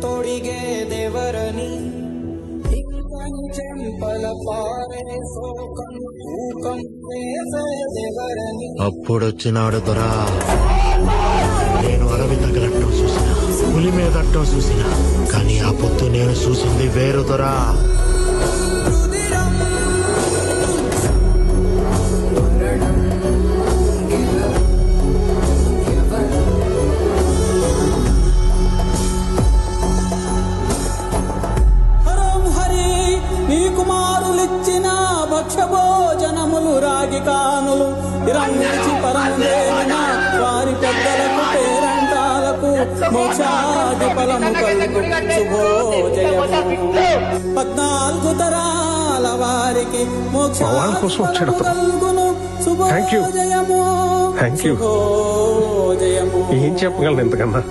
తొడిగే దేవరని చెంపల పారే శోకం ఊకం వేసే దేవరని. అప్పుడొచ్చినాడు దొరా. నేను అడవి తగలట్టం చూసినా, పులి మీదట్టం చూసినా, కానీ ఆ పొత్తు నేను చూసింది వేరు దొరా. కుమారులిచ్చిన భక్షభోజనములు రాగి కానులు విరంచి పరములేన వారి పెద్దలకు పేరంటాలకు మోక్షాది ఫలము కలుగు శుభోజయము. 14 తరాల వారికి మోక్షాది ఫలము కలుగును శుభోజయము. ఏం చెప్పగలను ఎంతకన్నా.